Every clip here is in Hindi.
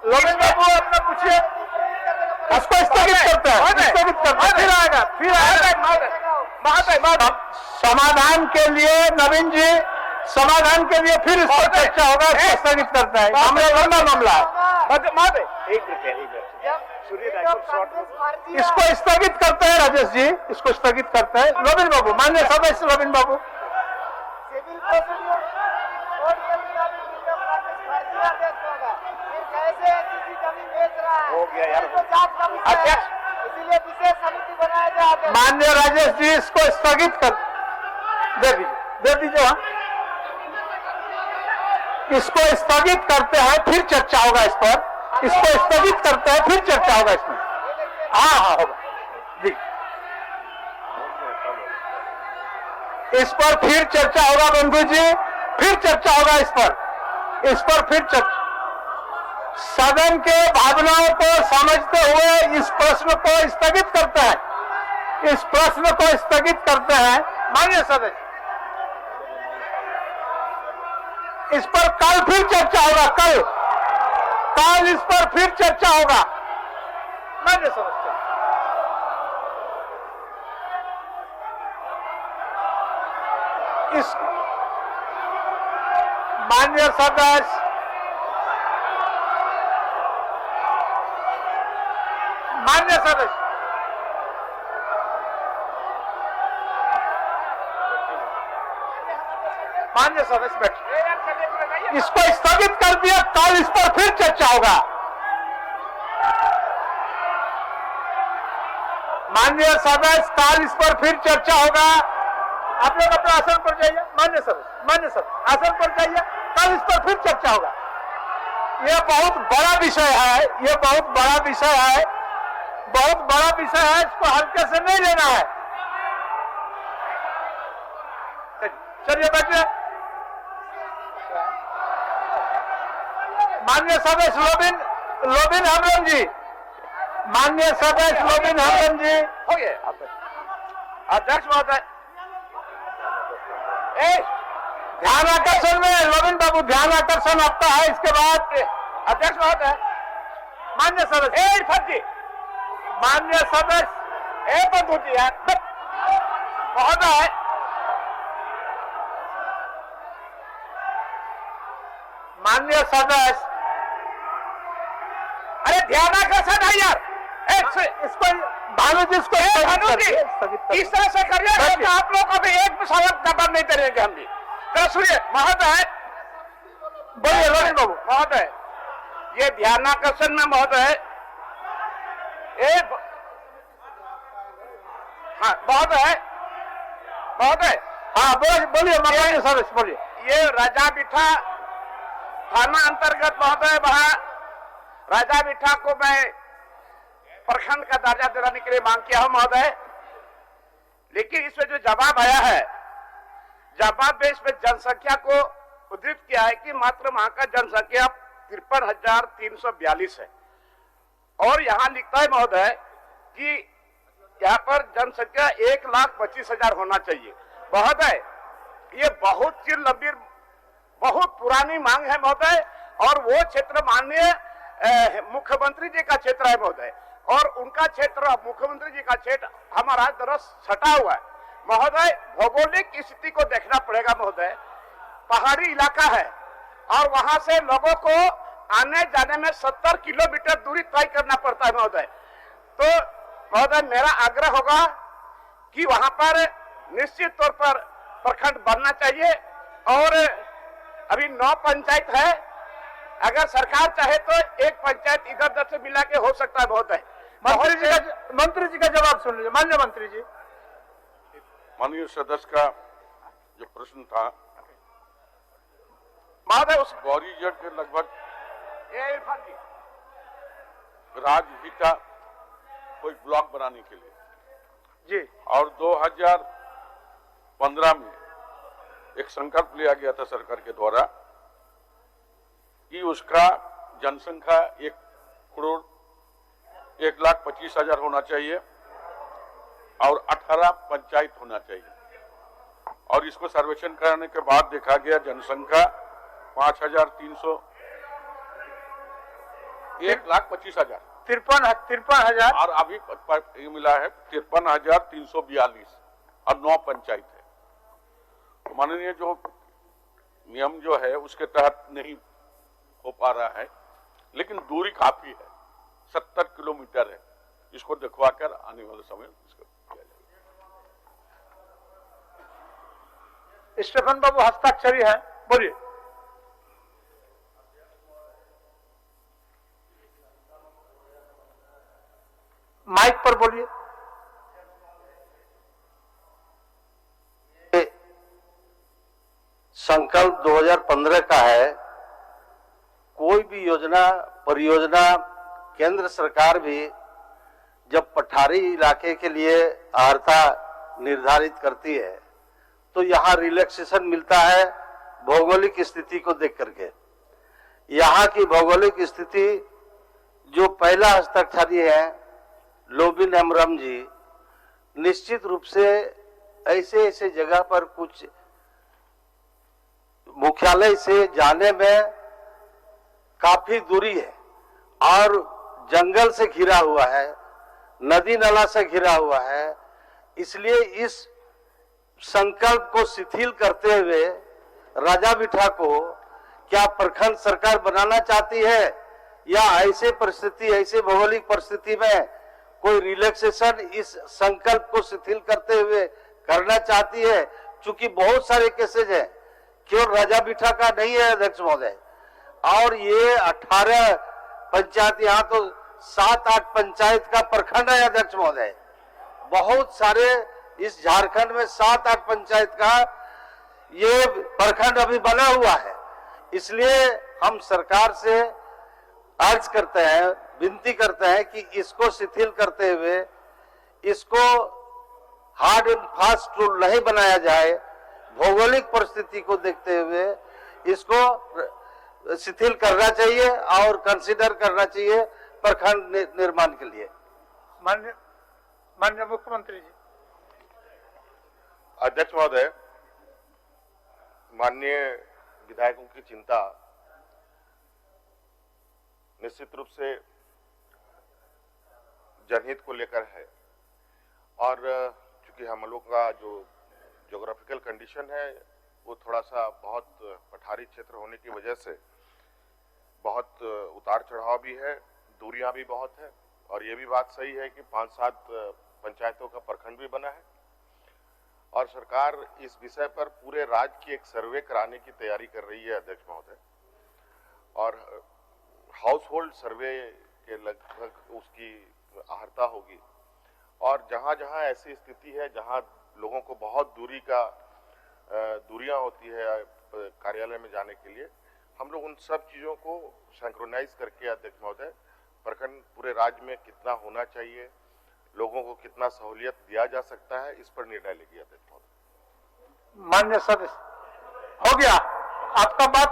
लोबिन बाबू अपना पूछिए। इसको स्थगित करते हैं, स्थगित करते हैं, फिर आएगा, फिर आएगा। समाधान के लिए नवीन जी, समाधान के लिए फिर इस पर चर्चा होगा, इसको स्थगित करता है। मामला लंबा मामला है। इसको स्थगित करते हैं राजेश जी, इसको स्थगित करते हैं। लोबिन बाबू, माननीय सदस्य लोबिन बाबू, सिविल प्रोसीड्यूर कोर्ट के मुताबिक फर्जी आदेश होगा, फिर कैसे किसी जमीन बेच रहा है, हो गया यार। तो जांच का विषय है, इसीलिए विशेष समिति बनाया जाए। माननीय राजेश जी, इसको स्थगित कर दे दीजिए हाँ। इसको स्थगित करते हैं, फिर चर्चा होगा इस पर। इसको स्थगित करते हैं, फिर चर्चा होगा इसमें। हाँ होगा जी। इस पर फिर चर्चा होगा बंधु जी, फिर चर्चा होगा इस पर फिर चर्चा। सदन के भावनाओं को समझते हुए इस प्रश्न को स्थगित करते हैं, इस प्रश्न को स्थगित करते हैं माननीय सदस्य। इस पर कल फिर चर्चा होगा, कल इस पर फिर चर्चा होगा माननीय सदस्य। इस माननीय सदस्य, माननीय सदस्य, माननीय सदस्य बैठिए। इसको स्थगित कर दिया, कल इस पर फिर चर्चा होगा। माननीय सदस्य, कल इस पर फिर चर्चा होगा। आप लोग अपने आसन पर जाइए। मान्य सदस्य आसन पर जाइए, कल इस पर फिर चर्चा होगा। यह बहुत बड़ा विषय है, यह बहुत बड़ा विषय है, बहुत बड़ा विषय है, इसको हल्के से नहीं लेना है। चलिए बैठिए। माननीय सदस्य लोबिन हेम्ब्रम जी, माननीय सदस्य लोबिन हेम्ब्रम जी, हो गया अध्यक्ष महोदय। ध्यान आकर्षण में लोबिन बाबू, ध्यान आकर्षण आपका है। इसके बाद अध्यक्ष महोदय, मान्य सदस्य फर्जी, मान्य सदस्य बंधु जी यार महोदय, मान्य सदस्य, अरे ध्यान आकर्षण है यार। इसको भानु जी, इसको इस तरह से करिए तो आप लोग को भी एक भी सवाल जवाब नहीं करेंगे हम भी। तो सुनिए महोदय, बोलिए लोबिन बाबू। महोदय, ये ध्यानाकर्षण में महोदय हाँ महोदय हाँ बोलिए माननीय सदस्य बोलिए। ये राजा बिठा थाना अंतर्गत महोदय, वहां राजा बिठा को मैं प्रखंड का दर्जा दिलाने के लिए मांग किया हूं महोदय, लेकिन इसमें जो जवाब आया है, जवाब में इसमें जनसंख्या को उद्धृत किया है कि मात्र वहां का जनसंख्या 53,342 है, और यहां लिखता है महोदय कि यहाँ पर जनसंख्या 1,25,000 होना चाहिए। महोदय, ये बहुत चिर लंबी, बहुत पुरानी मांग है महोदय, और वो क्षेत्र माननीय मुख्यमंत्री जी का क्षेत्र है महोदय, और उनका क्षेत्र, मुख्यमंत्री जी का क्षेत्र हमारा तरफ सटा हुआ है महोदय। भौगोलिक स्थिति को देखना पड़ेगा महोदय, पहाड़ी इलाका है और वहां से लोगों को आने जाने में 70 किलोमीटर दूरी तय करना पड़ता है महोदय। तो महोदय, मेरा आग्रह होगा कि वहां पर निश्चित तौर पर प्रखंड बनना चाहिए, और अभी 9 पंचायत है, अगर सरकार चाहे तो एक पंचायत इधर उधर से मिला के हो सकता है महोदय। मंत्री जी का जवाब सुन लीजिए। माननीय मंत्री जी, माननीय सदस्य का जो प्रश्न था महोदय, उस गौरीजड़ के लगभग राजहिता कोई ब्लॉक बनाने के लिए जी, और 2015 में एक संकल्प लिया गया था सरकार के द्वारा कि उसका जनसंख्या 1,25,000 होना चाहिए और 18 पंचायत होना चाहिए, और इसको सर्वेक्षण कराने के बाद देखा गया जनसंख्या 5,300 1,25,000 53,000 और अभी ये मिला है 53,342 और 9 पंचायत है। तो माननीय जो नियम जो है उसके तहत नहीं हो पा रहा है, लेकिन दूरी काफी है, 70 किलोमीटर है। इसको दिखवा कर आने वाले समय इसको किया जाएगा। स्टेफन बाबू हस्ताक्षरी है, बोलिए। माइक पर बोलिए। संकल्प 2015 का है। कोई भी योजना परियोजना केंद्र सरकार भी जब पठारी इलाके के लिए अर्हता निर्धारित करती है तो यहाँ रिलैक्सेशन मिलता है भौगोलिक स्थिति को देख करके। यहाँ की भौगोलिक स्थिति जो पहला हस्ताक्षरी है लोबिन हेम्ब्रम जी, निश्चित रूप से ऐसे ऐसे जगह पर कुछ मुख्यालय से जाने में काफी दूरी है और जंगल से घिरा हुआ है, नदी नाला से घिरा हुआ है। इसलिए इस संकल्प को शिथिल करते हुए राजा बिठा को क्या प्रखंड सरकार बनाना चाहती है या ऐसे परिस्थिति, ऐसे भौगोलिक परिस्थिति में कोई रिलैक्सेशन इस संकल्प को शिथिल करते हुए करना चाहती है? चूंकि बहुत सारे केसेज है, केवल राजा बिठा का नहीं है अध्यक्ष महोदय, और ये 18 पंचायत, यहाँ तो 7-8 पंचायत का प्रखंड है अध्यक्ष महोदय। बहुत सारे इस झारखंड में 7-8 पंचायत का ये प्रखंड अभी बना हुआ है। इसलिए हम सरकार से अर्ज करते हैं, विनती करते हैं कि इसको शिथिल करते हुए इसको हार्ड एंड फास्ट रूल नहीं बनाया जाए, भौगोलिक परिस्थिति को देखते हुए इसको शिथिल करना चाहिए और कंसीडर करना चाहिए प्रखंड निर्माण के लिए। माननीय मुख्यमंत्री जी। अध्यक्ष महोदय, माननीय विधायकों की चिंता निश्चित रूप से जनहित को लेकर है और चूंकि हम लोग का जो ज्योग्राफिकल कंडीशन है वो थोड़ा सा बहुत पठारी क्षेत्र होने की वजह से बहुत उतार चढ़ाव भी है, दूरियां भी बहुत है, और ये भी बात सही है कि 5-7 पंचायतों का प्रखंड भी बना है और सरकार इस विषय पर पूरे राज्य की एक सर्वे कराने की तैयारी कर रही है अध्यक्ष महोदय, और हाउस होल्ड सर्वे के लगभग उसकी अहर्ता होगी। और जहां जहां ऐसी स्थिति है जहां लोगों को बहुत दूरियां होती है कार्यालय में जाने के लिए, हम लोग उन सब चीजों को सिंक्रोनाइज करके अध्यक्ष महोदय प्रखंड पूरे राज्य में कितना होना चाहिए, लोगों को कितना सहूलियत दिया जा सकता है, इस पर निर्णय लेगी अध्यक्ष महोदय। मान्य सदस्य, हो गया आपका बात,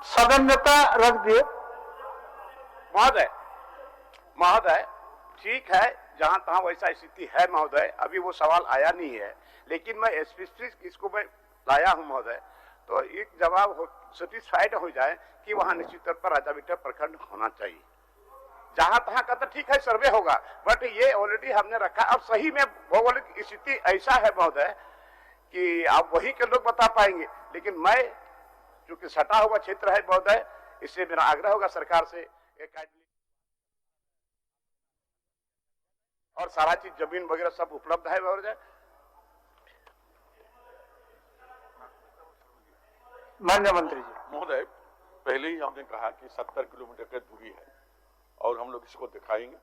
सदन्यता रख दिए। महोदय ठीक है, जहां तहां वैसा स्थिति है महोदय, अभी वो सवाल आया नहीं है, लेकिन मैं स्पेसिफिक इसको मैं लाया हूं महोदय, तो एक जवाब सेटिस्फाइड हो जाए कि वहां निश्चित तौर पर राजा बिठा प्रखंड होना चाहिए। जहां तहां का तो ठीक है सर्वे होगा, बट ये ऑलरेडी हमने रखा। अब सही में भौगोलिक स्थिति ऐसा है महोदय कि आप वहीं के लोग बता पाएंगे, लेकिन मैं चूंकि सटा हुआ क्षेत्र है महोदय, इससे मेरा आग्रह होगा सरकार से और सारा चीज जमीन वगैरह सब उपलब्ध है महोदय। माननीय मंत्री जी। महोदय, पहले ही हमने कहा कि 70 किलोमीटर की दूरी है और हम लोग इसको दिखाएंगे।